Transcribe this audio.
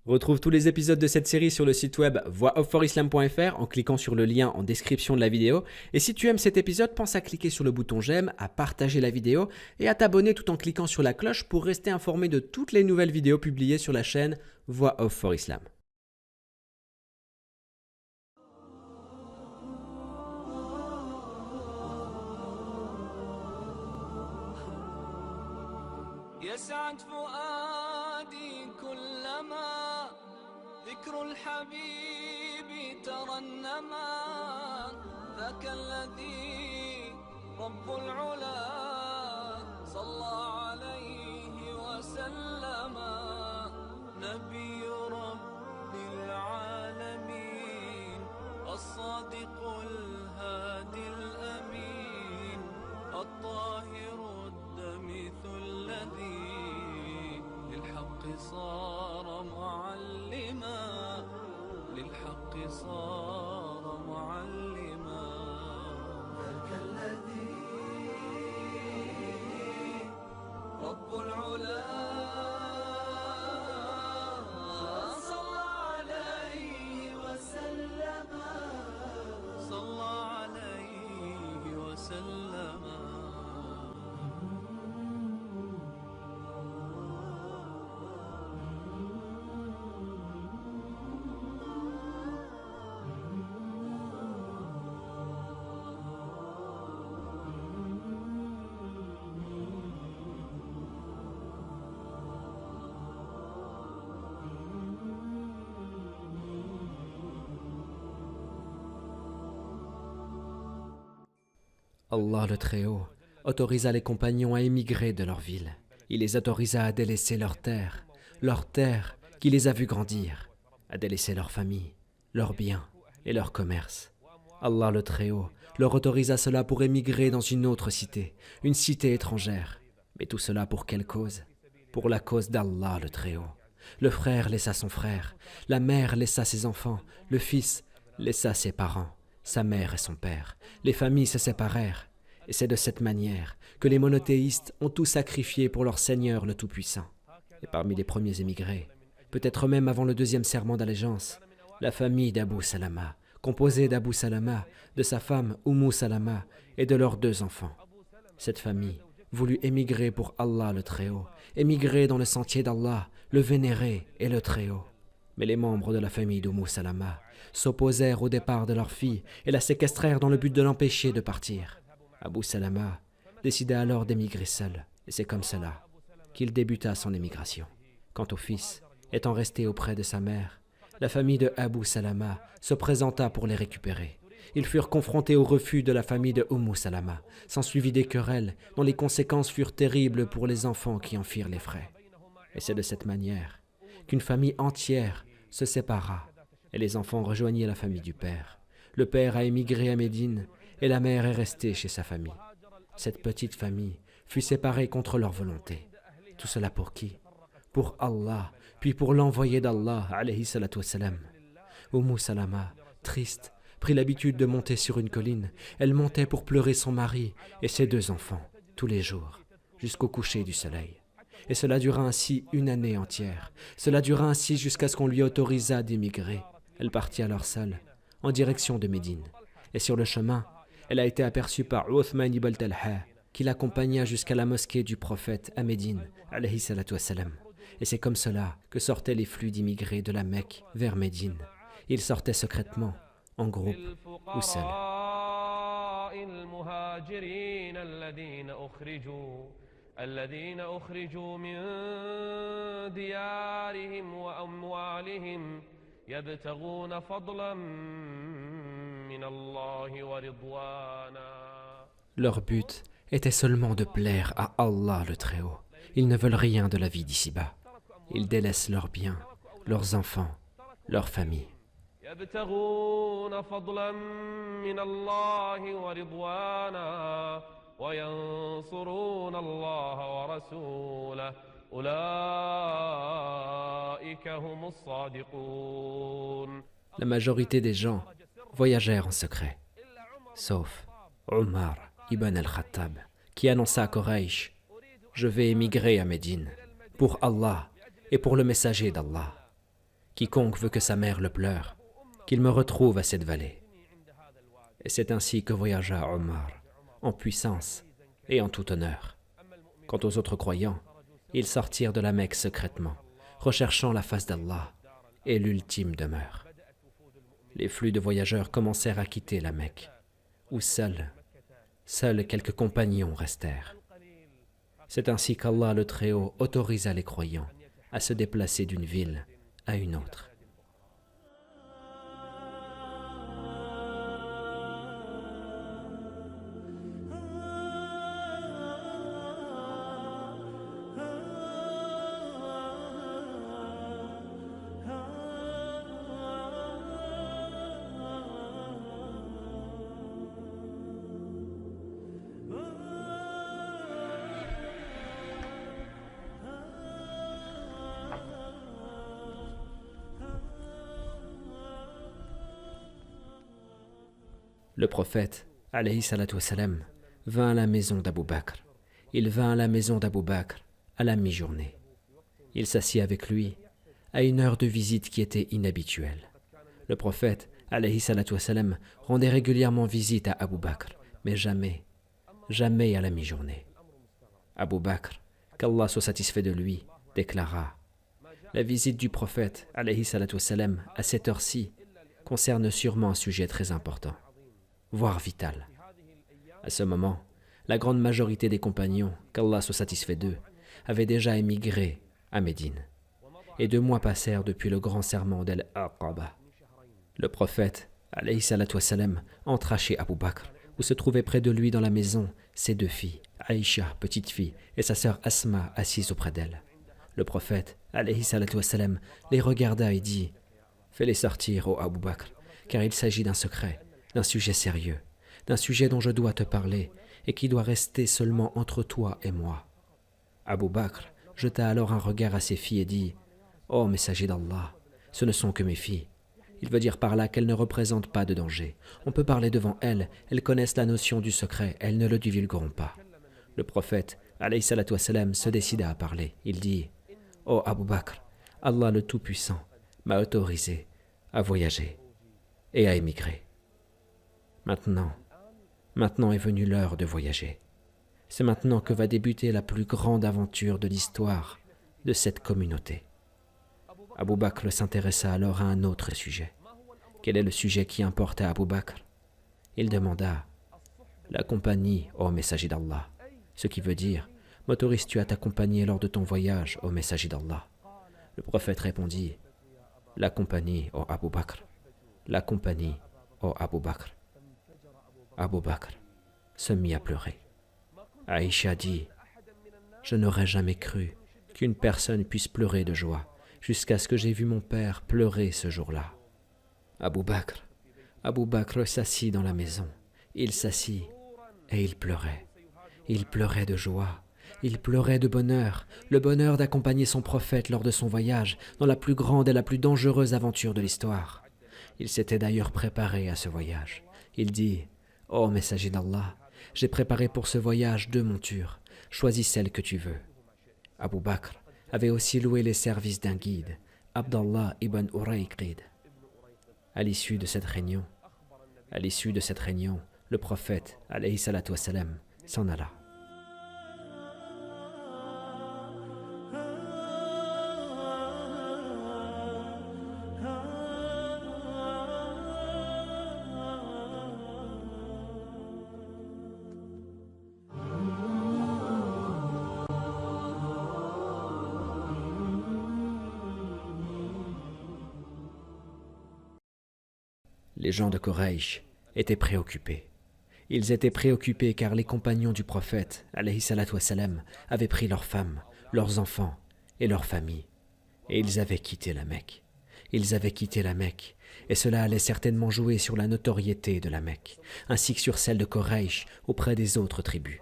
Retrouve tous les épisodes de cette série sur le site web voixoffforislam.fr en cliquant sur le lien en description de la vidéo. Et si tu aimes cet épisode, pense à cliquer sur le bouton j'aime, à partager la vidéo et à t'abonner tout en cliquant sur la cloche pour rester informé de toutes les nouvelles vidéos publiées sur la chaîne Voix Off for Islam. يسعد فؤادي كلما ذكر الحبيب ترنما ذاك الذي رب العلا صلى عليه وسلم نبي رب العالمين الصادق الهادي الأمين الطاهر الدمث الذي للحق صار معلما للحق صار معلما ذاك الذي رب العلا صلى عليه وسلم صلى عليه وسلم. Allah le Très-Haut autorisa les compagnons à émigrer de leur ville. Il les autorisa à délaisser leur terre qui les a vus grandir, à délaisser leur famille, leurs biens et leur commerce. Allah le Très-Haut leur autorisa cela pour émigrer dans une autre cité, une cité étrangère. Mais tout cela pour quelle cause? Pour la cause d'Allah le Très-Haut. Le frère laissa son frère, la mère laissa ses enfants, le fils laissa ses parents, sa mère et son père. Les familles se séparèrent. Et c'est de cette manière que les monothéistes ont tout sacrifié pour leur Seigneur le Tout-Puissant. Et parmi les premiers émigrés, peut-être même avant le deuxième serment d'allégeance, la famille d'Abu Salama, composée d'Abu Salama, de sa femme Umm Salama et de leurs 2 enfants. Cette famille voulut émigrer pour Allah le Très-Haut, émigrer dans le sentier d'Allah, le vénéré et le Très-Haut. Mais les membres de la famille d'Umm Salama s'opposèrent au départ de leur fille et la séquestrèrent dans le but de l'empêcher de partir. Abu Salama décida alors d'émigrer seul, et c'est comme cela qu'il débuta son émigration. Quant au fils, étant resté auprès de sa mère, la famille de Abu Salama se présenta pour les récupérer. Ils furent confrontés au refus de la famille de Umm Salama. S'ensuivit des querelles dont les conséquences furent terribles pour les enfants qui en firent les frais. Et c'est de cette manière qu'une famille entière se sépara et les enfants rejoignirent la famille du père. Le père a émigré à Médine et la mère est restée chez sa famille. Cette petite famille fut séparée contre leur volonté. Tout cela pour qui? Pour Allah, puis pour l'envoyé d'Allah, alayhi salatu wassalam. Umm Salama, triste, prit l'habitude de monter sur une colline. Elle montait pour pleurer son mari et ses 2 enfants, tous les jours, jusqu'au coucher du soleil. Et cela dura ainsi une année entière. Cela dura ainsi jusqu'à ce qu'on lui autorisa d'émigrer. Elle partit alors seule, en direction de Médine. Et sur le chemin, elle a été aperçue par Uthman ibn Talha, qui l'accompagna jusqu'à la mosquée du prophète à Médine, alayhi salatu wassalam. Et c'est comme cela que sortaient les flux d'immigrés de la Mecque vers Médine. Ils sortaient secrètement, en groupe ou seuls. الذين أخرجوا من ديارهم وأموالهم يبتغون فضلا من الله ورضوانا. Leur but était seulement de plaire à Allah le Très-Haut. Ils ne veulent rien de la vie d'ici-bas. Ils délaissent leurs biens, leurs enfants, leurs familles. يبتغون فضلا من الله ورضوانا وينصرون الله ورسوله أولئك هم الصادقون. La majorité des gens voyagèrent en secret, sauf Omar ibn al-Khattab, qui annonça à Quraysh: « Je vais émigrer à Médine, pour Allah et pour le messager d'Allah. » Quiconque veut que sa mère le pleure, qu'il me retrouve à cette vallée. Et c'est ainsi que voyagea Omar, en puissance et en tout honneur. Quant aux autres croyants, ils sortirent de la Mecque secrètement, recherchant la face d'Allah et l'ultime demeure. Les flux de voyageurs commencèrent à quitter la Mecque, où seuls quelques compagnons restèrent. C'est ainsi qu'Allah le Très-Haut autorisa les croyants à se déplacer d'une ville à une autre. Le prophète, alayhi salatu wassalam, vint à la maison d'Abou Bakr. Il vint à la maison d'Abou Bakr à la mi-journée. Il s'assit avec lui à une heure de visite qui était inhabituelle. Le prophète, alayhi salatu wassalam, rendait régulièrement visite à Abou Bakr, mais jamais à la mi-journée. Abou Bakr, qu'Allah soit satisfait de lui, déclara: la visite du prophète, alayhi salatu wassalam, à cette heure-ci, concerne sûrement un sujet très important, voire vital. À ce moment, la grande majorité des compagnons, qu'Allah soit satisfait d'eux, avaient déjà émigré à Médine. Et 2 mois passèrent depuis le grand serment d'Al-Aqaba. Le prophète, alayhi salatu wassalam, entra chez Abou Bakr, où se trouvaient près de lui dans la maison ses 2 filles, Aïcha, petite fille, et sa sœur Asma, assises auprès d'elle. Le prophète, alayhi salatu wassalam, les regarda et dit: fais-les sortir, ô Abou Bakr, car il s'agit d'un secret, d'un sujet sérieux, d'un sujet dont je dois te parler et qui doit rester seulement entre toi et moi. Abou Bakr jeta alors un regard à ses filles et dit: ô messager d'Allah, ce ne sont que mes filles. Il veut dire par là qu'elles ne représentent pas de danger. On peut parler devant elles, elles connaissent la notion du secret, elles ne le divulgueront pas. Le prophète, alayhi salatu wassalam, se décida à parler. Il dit: ô Abou Bakr, Allah le Tout-Puissant m'a autorisé à voyager et à émigrer. Maintenant est venue l'heure de voyager. C'est maintenant que va débuter la plus grande aventure de l'histoire de cette communauté. Abou Bakr s'intéressa alors à un autre sujet. Quel est le sujet qui importe à Abou Bakr? Il demanda: la compagnie, ô messager d'Allah, ce qui veut dire: m'autorises-tu à t'accompagner lors de ton voyage, ô messager d'Allah? Le prophète répondit: la compagnie, ô Abou Bakr, la compagnie, ô Abou Bakr. Abou Bakr se mit à pleurer. Aïcha dit: je n'aurais jamais cru qu'une personne puisse pleurer de joie jusqu'à ce que j'ai vu mon père pleurer ce jour-là. Abou Bakr s'assit dans la maison. Il s'assit et il pleurait. Il pleurait de joie. Il pleurait de bonheur, le bonheur d'accompagner son prophète lors de son voyage dans la plus grande et la plus dangereuse aventure de l'histoire. Il s'était d'ailleurs préparé à ce voyage. Il dit: ô messager d'Allah, j'ai préparé pour ce voyage 2 montures. Choisis celle que tu veux. Abou Bakr avait aussi loué les services d'un guide, Abdallah ibn Urayqid. À l'issue de cette réunion, le prophète, alayhi salatu wassalam, s'en alla. Les gens de Quraysh étaient préoccupés. Ils étaient préoccupés car les compagnons du prophète, alayhi salatu wassalam, avaient pris leurs femmes, leurs enfants et leurs familles. Et ils avaient quitté la Mecque. Et cela allait certainement jouer sur la notoriété de la Mecque, ainsi que sur celle de Quraysh auprès des autres tribus.